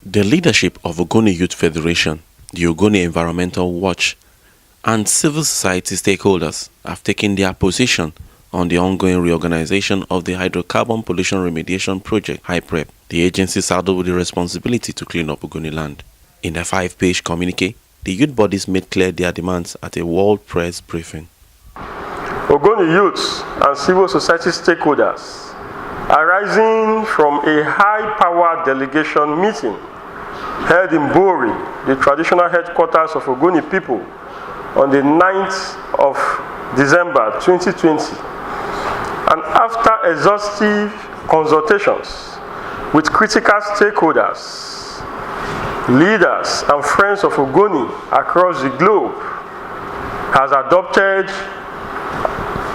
The leadership of Ogoni Youth Federation, the Ogoni Environmental Watch, and civil society stakeholders have taken their position on the ongoing reorganization of the hydrocarbon pollution remediation project, HYPREP. The agency saddled with the responsibility to clean up Ogoni land. In a 5-page communique, the youth bodies made clear their demands at a world press briefing. Ogoni youths and civil society stakeholders, arising from a high-powered delegation meeting held in Bori, the traditional headquarters of Ogoni people, on the 9th of December 2020, and after exhaustive consultations with critical stakeholders, leaders and friends of Ogoni across the globe, has adopted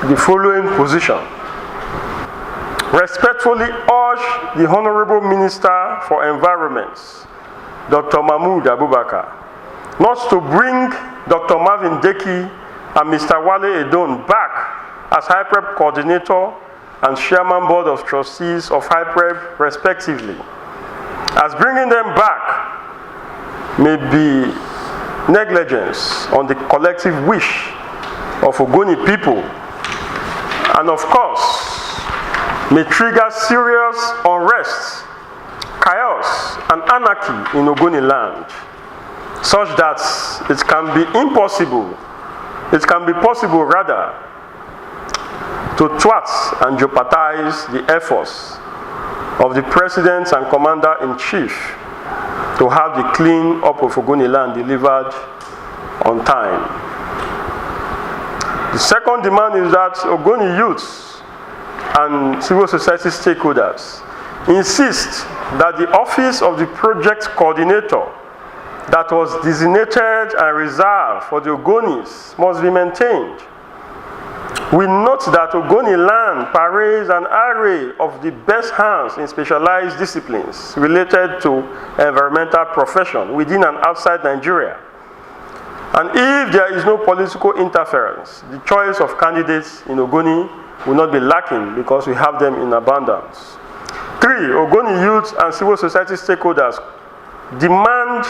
the following position. Respectfully urge the Honorable Minister for Environment, Dr. Mahmoud Abubakar, not to bring Dr. Marvin Deki and Mr. Wale Edon back as HYPREP coordinator and chairman board of trustees of HYPREP respectively, as bringing them back may be negligence on the collective wish of Ogoni people, and of course may trigger serious unrest, chaos, and anarchy in Ogoni land, such that it can be possible rather to thwart and jeopardize the efforts of the President and Commander-in-Chief to have the clean-up of Ogoni land delivered on time. The second demand is that Ogoni youths and civil society stakeholders insist that the office of the project coordinator that was designated and reserved for the Ogonis must be maintained. We note that Ogoni land parades an array of the best hands in specialized disciplines related to environmental profession within and outside Nigeria. And if there is no political interference, the choice of candidates in Ogoni will not be lacking because we have them in abundance. 3, Ogoni youth and civil society stakeholders demand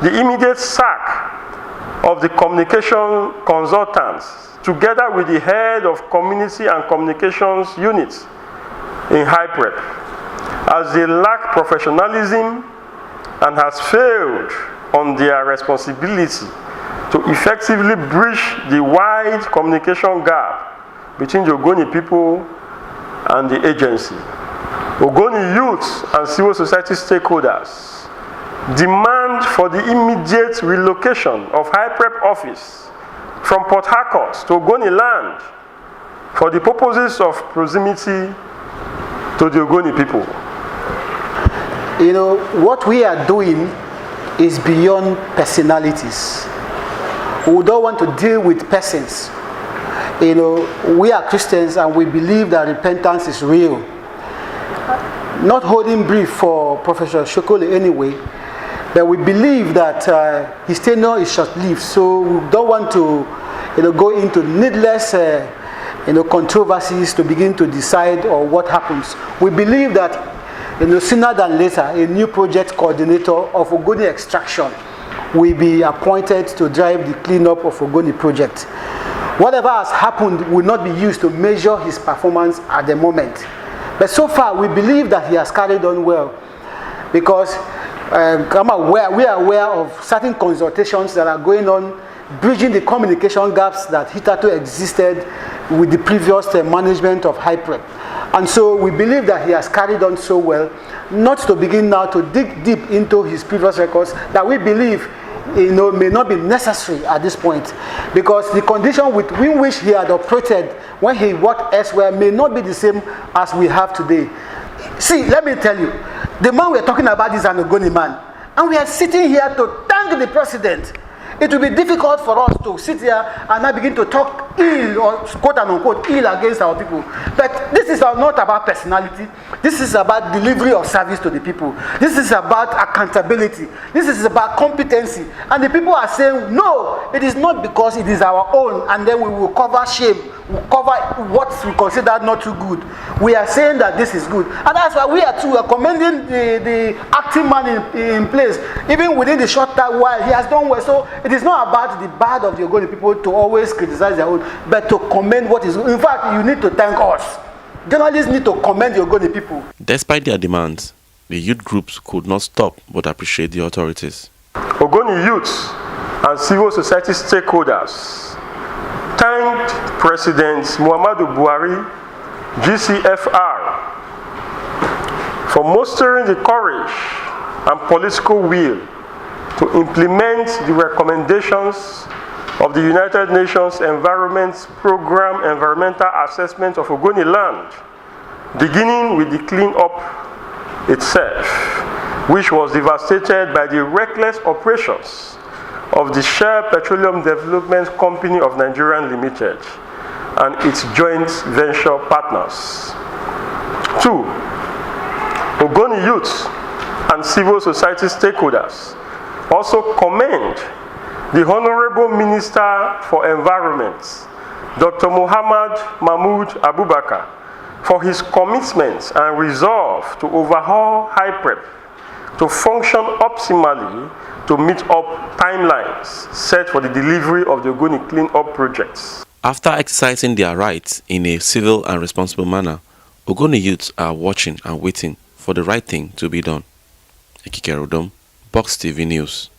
the immediate sack of the communication consultants together with the head of community and communications units in HYPREP, as they lack professionalism and has failed on their responsibility to effectively bridge the wide communication gap between the Ogoni people and the agency. Ogoni youths and civil society stakeholders demand for the immediate relocation of HYPREP office from Port Harcourt to Ogoni land for the purposes of proximity to the Ogoni people. You know, what we are doing is beyond personalities. We don't want to deal with persons. You know, we are Christians and we believe that repentance is real. Not holding brief for Professor Shokole anyway, but we believe that his tenure is short-lived, so we don't want to, go into needless, controversies to begin to decide on what happens. We believe that, sooner than later, a new project coordinator of Ogoni extraction will be appointed to drive the cleanup of Ogoni project. Whatever has happened will not be used to measure his performance at the moment. But so far, we believe that he has carried on well, because we are aware of certain consultations that are going on, bridging the communication gaps that hitherto existed with the previous management of HYPREP. And so we believe that he has carried on so well, not to begin now to dig deep into his previous records that we believe may not be necessary at this point, because the condition within which he had operated when he worked elsewhere may not be the same as we have today. See, let me tell you, the man we're talking about is an Ogoni man, and we are sitting here to thank the president. It will be difficult for us to sit here and now begin to talk ill or quote and unquote ill against our people. But this is not about personality. This is about delivery of service to the people. This is about accountability. This is about competency. And the people are saying, no, it is not because it is our own, and then we will cover shame, we will cover what we consider not too good. We are saying that this is good. And that's why we are commending the acting man in place. Even within the short time while he has done well. So it is not about the bad of the Ogoni people to always criticize their own, but to commend what is good. In fact, you need to thank us. Journalists need to commend the Ogoni people. Despite their demands, the youth groups could not stop but appreciate the authorities. Ogoni youths and civil society stakeholders thanked President Muhammadu Buhari, GCFR, for mustering the courage and political will to implement the recommendations of the United Nations Environment Program Environmental Assessment of Ogoni land, beginning with the clean-up itself, which was devastated by the reckless operations of the Shell Petroleum Development Company of Nigeria Limited and its joint venture partners. 2. Ogoni youths and civil society stakeholders also commend the Honorable Minister for Environment, Dr. Muhammad Mahmoud Abubakar, for his commitment and resolve to overhaul HYPREP to function optimally to meet up timelines set for the delivery of the Ogoni Clean-Up projects. After exercising their rights in a civil and responsible manner, Ogoni youths are watching and waiting for the right thing to be done. Ekike Rodom, Box TV News.